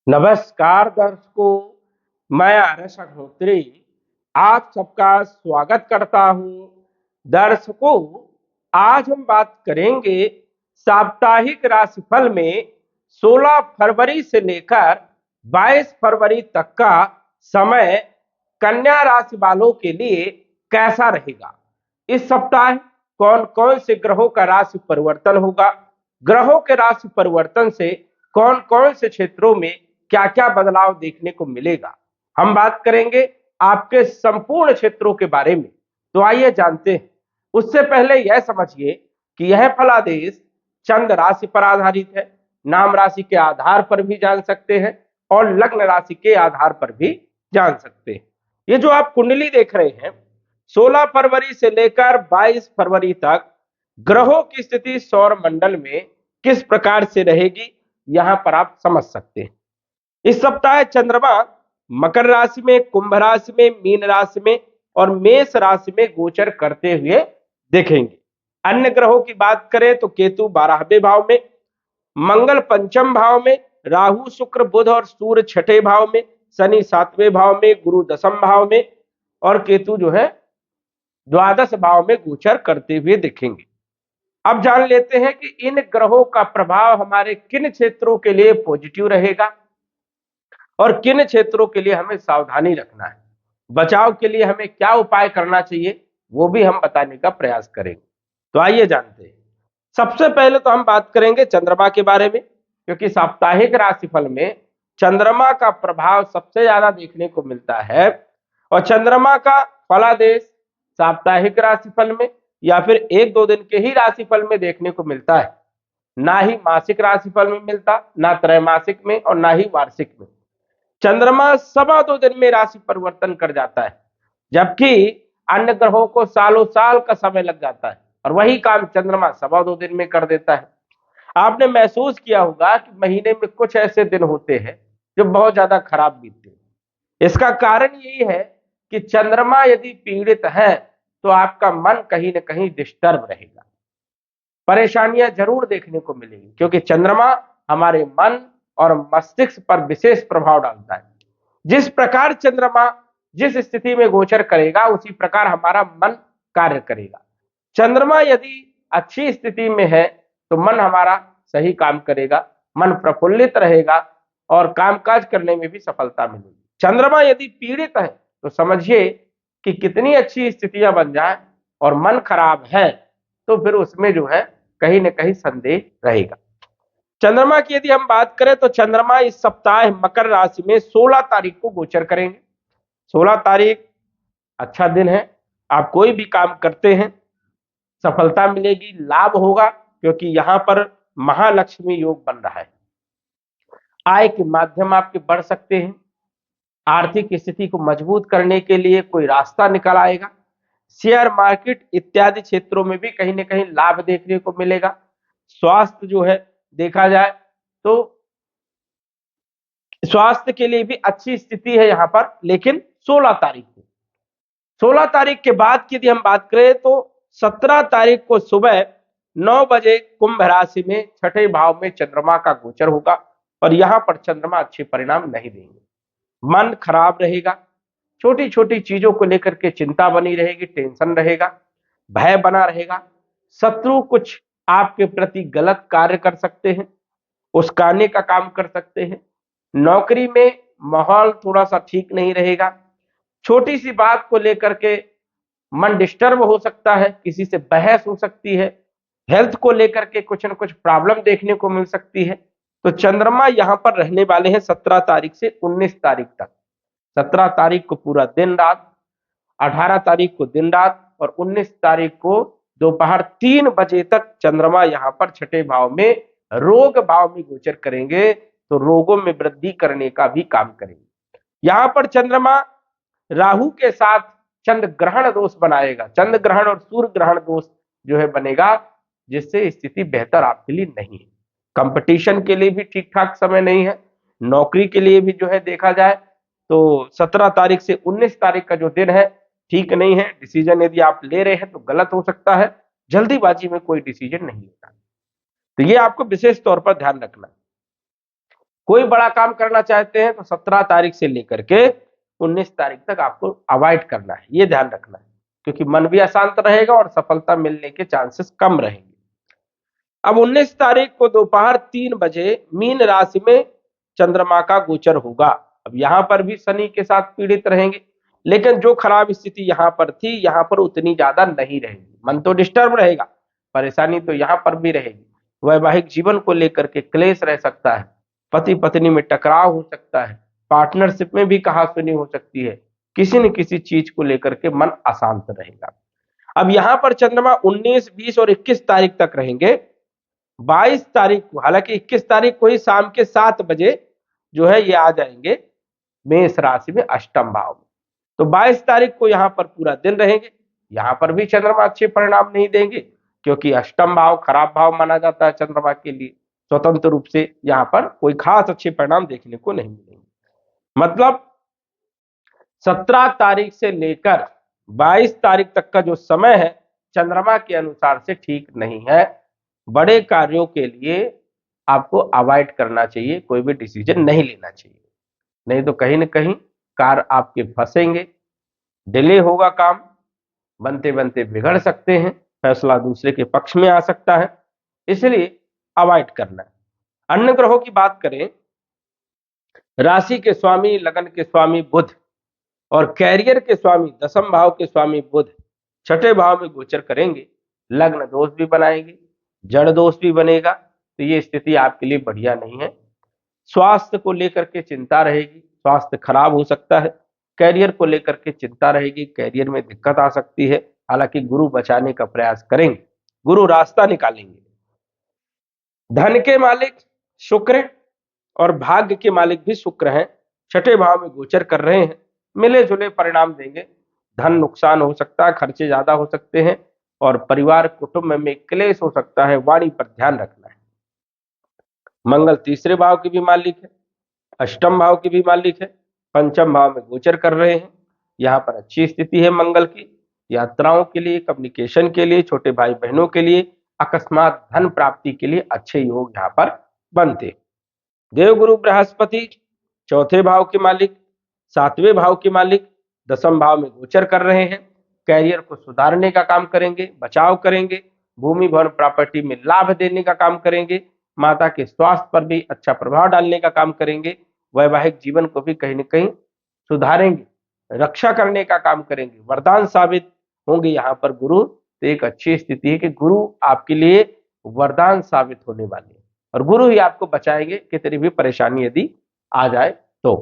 नमस्कार दर्शकों, मैं आरएस अग्निहोत्री आप सबका स्वागत करता हूं। दर्शकों, आज हम बात करेंगे साप्ताहिक राशिफल में 16 फरवरी से लेकर 22 फरवरी तक का समय कन्या राशि वालों के लिए कैसा रहेगा। इस सप्ताह कौन कौन से ग्रहों का राशि परिवर्तन होगा, ग्रहों के राशि परिवर्तन से कौन कौन से क्षेत्रों में क्या क्या बदलाव देखने को मिलेगा। हम बात करेंगे आपके संपूर्ण क्षेत्रों के बारे में। तो आइए जानते हैं। उससे पहले यह समझिए कि यह फलादेश चंद्र राशि पर आधारित है। नाम राशि के आधार पर भी जान सकते हैं और लग्न राशि के आधार पर भी जान सकते हैं। ये जो आप कुंडली देख रहे हैं, 16 फरवरी से लेकर 22 फरवरी तक ग्रहों की स्थिति सौर मंडल में किस प्रकार से रहेगी, यहां पर आप समझ सकते हैं। इस सप्ताह चंद्रमा मकर राशि में, कुंभ राशि में, मीन राशि में और मेष राशि में गोचर करते हुए देखेंगे। अन्य ग्रहों की बात करें तो केतु 12वें भाव में, मंगल 5वें भाव में, राहु शुक्र बुध और सूर्य 6ठे भाव में, शनि 7वें भाव में, गुरु 10वें भाव में और केतु जो है 12 भाव में गोचर करते हुए दिखेंगे। अब जान लेते हैं कि इन ग्रहों का प्रभाव हमारे किन क्षेत्रों के लिए पॉजिटिव रहेगा और किन क्षेत्रों के लिए हमें सावधानी रखना है। बचाव के लिए हमें क्या उपाय करना चाहिए, वो भी हम बताने का प्रयास करेंगे। तो आइए जानते हैं। सबसे पहले तो हम बात करेंगे चंद्रमा के बारे में, क्योंकि साप्ताहिक राशिफल में चंद्रमा का प्रभाव सबसे ज्यादा देखने को मिलता है। और चंद्रमा का फलादेश साप्ताहिक राशिफल में या फिर एक दो दिन के ही राशिफल में देखने को मिलता है, ना ही मासिक राशिफल में मिलता, ना त्रैमासिक में और ना ही वार्षिक में। चंद्रमा 2.25 दिन में राशि परिवर्तन कर जाता है, जबकि अन्य ग्रहों को सालों साल का समय लग जाता है और वही काम चंद्रमा 2.25 दिन में कर देता है। आपने महसूस किया होगा कि महीने में कुछ ऐसे दिन होते हैं जो बहुत ज्यादा खराब बीतते हैं। इसका कारण यही है कि चंद्रमा यदि पीड़ित है तो आपका मन कहीं ना कहीं डिस्टर्ब रहेगा, परेशानियां जरूर देखने को मिलेगी, क्योंकि चंद्रमा हमारे मन और मस्तिष्क पर विशेष प्रभाव डालता है। जिस प्रकार चंद्रमा जिस स्थिति में गोचर करेगा उसी प्रकार हमारा मन कार्य करेगा। चंद्रमा यदि अच्छी स्थिति में है तो मन हमारा सही काम करेगा, मन प्रफुल्लित रहेगा और कामकाज करने में भी सफलता मिलेगी। चंद्रमा यदि पीड़ित है तो समझिए कि कितनी अच्छी स्थितियां बन जाए और मन खराब है तो फिर उसमें जो है कहीं ना कहीं संदेह रहेगा। चंद्रमा की यदि हम बात करें तो चंद्रमा इस सप्ताह मकर राशि में 16 तारीख को गोचर करेंगे। 16 तारीख अच्छा दिन है, आप कोई भी काम करते हैं सफलता मिलेगी, लाभ होगा, क्योंकि यहां पर महालक्ष्मी योग बन रहा है। आय के माध्यम आपके बढ़ सकते हैं। आर्थिक स्थिति को मजबूत करने के लिए कोई रास्ता निकल आएगा। शेयर मार्केट इत्यादि क्षेत्रों में भी कहीं ना कहीं लाभ देखने को मिलेगा। स्वास्थ्य जो है देखा जाए तो स्वास्थ्य के लिए भी अच्छी स्थिति है यहां पर, लेकिन 16 तारीख को 16 तारीख के बाद की यदि हम बात करें तो 17 तारीख को सुबह 9 बजे कुंभ राशि में 6ठे भाव में चंद्रमा का गोचर होगा और यहां पर चंद्रमा अच्छे परिणाम नहीं देंगे। मन खराब रहेगा, छोटी छोटी चीजों को लेकर के चिंता बनी रहेगी, टेंशन रहेगा, भय बना रहेगा। शत्रु कुछ आपके प्रति गलत कार्य कर सकते हैं, उस्काने का काम कर सकते हैं। नौकरी में माहौल थोड़ा सा ठीक नहीं रहेगा। छोटी सी बात को लेकर के मन डिस्टर्ब हो सकता है, किसी से बहस हो सकती है, हेल्थ को लेकर के कुछ न कुछ प्रॉब्लम देखने को मिल सकती है। तो चंद्रमा यहां पर रहने वाले हैं 17 तारीख से 19 तारीख तक। 17 तारीख को पूरा दिन रात, 18 तारीख को दिन रात और 19 तारीख को दोपहर 3 बजे तक चंद्रमा यहां पर 6ठे भाव में रोग भाव में गोचर करेंगे, तो रोगों में वृद्धि करने का भी काम करेंगे। यहां पर चंद्रमा राहु के साथ चंद्र ग्रहण दोष बनाएगा। चंद्र ग्रहण और सूर्य ग्रहण दोष जो है बनेगा, जिससे स्थिति बेहतर आपके लिए नहीं है। कंपटीशन के लिए भी ठीक ठाक समय नहीं है। नौकरी के लिए भी जो है देखा जाए तो 17 तारीख से 19 तारीख का जो दिन है ठीक नहीं है। डिसीजन यदि आप ले रहे हैं तो गलत हो सकता है, जल्दीबाजी में कोई डिसीजन नहीं लेना। तो ये आपको विशेष तौर पर ध्यान रखना है। कोई बड़ा काम करना चाहते हैं तो 17 तारीख से लेकर के 19 तारीख तक आपको अवॉइड करना है, ये ध्यान रखना है, क्योंकि मन भी अशांत रहेगा और सफलता मिलने के चांसेस कम रहेंगे। अब 19 तारीख को दोपहर 3 बजे मीन राशि में चंद्रमा का गोचर होगा। अब यहां पर भी शनि के साथ पीड़ित रहेंगे, लेकिन जो खराब स्थिति यहां पर थी यहां पर उतनी ज्यादा नहीं रहेगी। मन तो डिस्टर्ब रहेगा, परेशानी तो यहां पर भी रहेगी। वैवाहिक जीवन को लेकर के क्लेश रह सकता है, पति पत्नी में टकराव हो सकता है, पार्टनरशिप में भी कहासुनी हो सकती है, किसी न किसी चीज को लेकर के मन अशांत रहेगा। अब यहां पर चंद्रमा 19, 20 और 21 तारीख तक रहेंगे। 22 तारीख को, हालांकि 21 तारीख को ही शाम के 7 बजे जो है ये आ जाएंगे मेष राशि में अष्टम भाव में। तो 22 तारीख को यहां पर पूरा दिन रहेंगे। यहां पर भी चंद्रमा अच्छे परिणाम नहीं देंगे, क्योंकि अष्टम भाव खराब भाव माना जाता है चंद्रमा के लिए। स्वतंत्र रूप से यहां पर कोई खास अच्छे परिणाम देखने को नहीं मिलेंगे। मतलब 17 तारीख से लेकर 22 तारीख तक का जो समय है चंद्रमा के अनुसार से ठीक नहीं है। बड़े कार्यों के लिए आपको अवॉइड करना चाहिए, कोई भी डिसीजन नहीं लेना चाहिए, नहीं तो कहीं ना कहीं कार आपके फंसेंगे, डिले होगा, काम बनते बनते बिगड़ सकते हैं, फैसला दूसरे के पक्ष में आ सकता है, इसलिए अवॉइड करना है। अन्य ग्रहों की बात करें, राशि के स्वामी, लगन के स्वामी बुध और कैरियर के स्वामी, दसम भाव के स्वामी बुध छठे भाव में गोचर करेंगे। लग्न दोष भी बनाएंगे, जड़ दोष भी बनेगा, तो ये स्थिति आपके लिए बढ़िया नहीं है। स्वास्थ्य को लेकर के चिंता रहेगी, स्वास्थ्य खराब हो सकता है। कैरियर को लेकर के चिंता रहेगी, कैरियर में दिक्कत आ सकती है। हालांकि गुरु बचाने का प्रयास करेंगे, गुरु रास्ता निकालेंगे। धन के मालिक शुक्र और भाग्य के मालिक भी शुक्र हैं, छठे भाव में गोचर कर रहे हैं, मिले जुले परिणाम देंगे। धन नुकसान हो सकता है, खर्चे ज्यादा हो सकते हैं और परिवार कुटुंब में क्लेश हो सकता है, वाणी पर ध्यान रखना है। मंगल तीसरे भाव के भी मालिक है, अष्टम भाव के भी मालिक है, पंचम भाव में गोचर कर रहे हैं। यहाँ पर अच्छी स्थिति है मंगल की, यात्राओं के लिए, कम्युनिकेशन के लिए, छोटे भाई बहनों के लिए, अकस्मात धन प्राप्ति के लिए अच्छे योग यहाँ पर बनते। देवगुरु बृहस्पति चौथे भाव के मालिक, सातवें भाव के मालिक, दसम भाव में गोचर कर रहे हैं। कैरियर को सुधारने का काम करेंगे, बचाव करेंगे, भूमि भवन प्रॉपर्टी में लाभ देने का काम करेंगे, माता के स्वास्थ्य पर भी अच्छा प्रभाव डालने का काम करेंगे, वैवाहिक जीवन को भी कहीं न कहीं सुधारेंगे, रक्षा करने का काम करेंगे, वरदान साबित होंगे यहाँ पर गुरु। तो एक अच्छी स्थिति है कि गुरु आपके लिए वरदान साबित होने वाले हैं और गुरु ही आपको बचाएंगे कितनी भी परेशानी यदि आ जाए तो।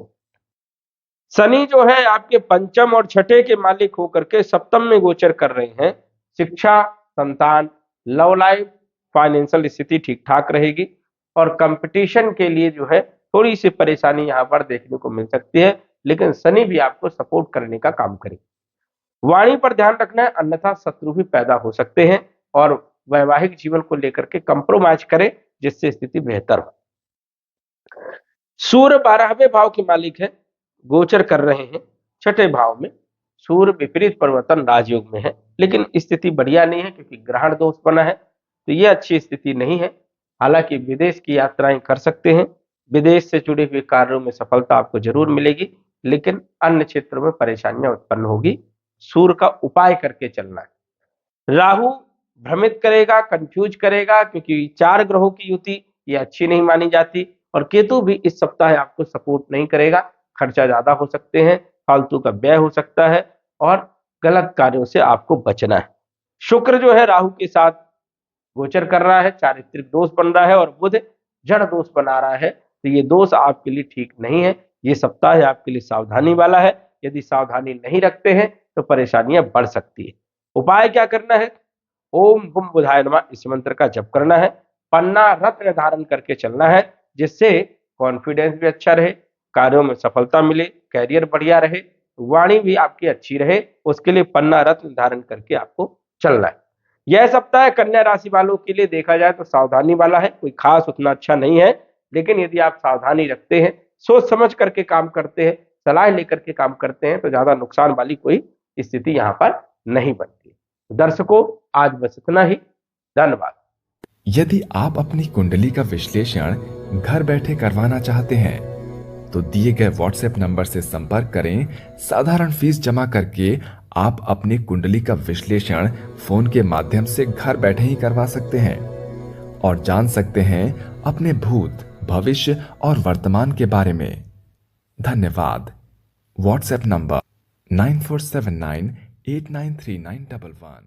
शनि जो है आपके पंचम और छठे के मालिक होकर के सप्तम में गोचर कर रहे हैं। शिक्षा, संतान, लव लाइफ, फाइनेंशियल स्थिति ठीक ठाक रहेगी और कंपटीशन के लिए जो है थोड़ी सी परेशानी यहाँ पर देखने को मिल सकती है, लेकिन शनि भी आपको सपोर्ट करने का काम करेगी। वाणी पर ध्यान रखना है, अन्यथा शत्रु भी पैदा हो सकते हैं और वैवाहिक जीवन को लेकर के कंप्रोमाइज करें जिससे स्थिति बेहतर हो। सूर्य 12वें भाव के मालिक है, गोचर कर रहे हैं छठे भाव में। सूर्य विपरीत परिवर्तन राजयोग में है, लेकिन स्थिति बढ़िया नहीं है क्योंकि ग्रहण दोष बना है, तो ये अच्छी स्थिति नहीं है। हालांकि विदेश की यात्राएं कर सकते हैं, विदेश से जुड़े हुए कार्यों में सफलता आपको जरूर मिलेगी, लेकिन अन्य क्षेत्रों में परेशानियां उत्पन्न होगी। सूर्य का उपाय करके चलना है। राहु भ्रमित करेगा, कंफ्यूज करेगा, क्योंकि 4 ग्रहों की युति ये अच्छी नहीं मानी जाती और केतु भी इस सप्ताह आपको सपोर्ट नहीं करेगा। खर्चा ज्यादा हो सकते हैं, फालतू का व्यय हो सकता है और गलत कार्यों से आपको बचना है। शुक्र जो है राहु के साथ गोचर कर रहा है, चारित्रिक दोष बन रहा है और बुध जड़ दोष बना रहा है, तो ये दोष आपके लिए ठीक नहीं है। ये सप्ताह आपके लिए सावधानी वाला है, यदि सावधानी नहीं रखते हैं तो परेशानियां बढ़ सकती है। उपाय क्या करना है? ओम बुम बुधाय नमः इस मंत्र का जप करना है, पन्ना रत्न धारण करके चलना है, जिससे कॉन्फिडेंस भी अच्छा रहे, कार्यों में सफलता मिले, कैरियर बढ़िया रहे, वाणी भी आपकी अच्छी रहे, उसके लिए पन्ना रत्न धारण करके आपको चलना है। यह सप्ताह कन्या राशि वालों के लिए देखा जाए तो सावधानी वाला है, कोई खास उतना अच्छा नहीं है, लेकिन यदि आप सावधानी रखते हैं, सोच समझ करके काम करते हैं, सलाह लेकर के काम करते हैं, तो ज्यादा नुकसान वाली कोई स्थिति यहाँ पर नहीं बनती। दर्शकों, आज बस इतना ही। धन्यवाद। यदि आप अपनी कुंडली का विश्लेषण घर बैठे करवाना चाहते हैं तो दिए गए व्हाट्सएप नंबर से संपर्क करें। साधारण फीस जमा करके आप अपनी कुंडली का विश्लेषण फोन के माध्यम से घर बैठे ही करवा सकते हैं और जान सकते हैं अपने भूत, भविष्य और वर्तमान के बारे में। धन्यवाद। WhatsApp number 9479893911।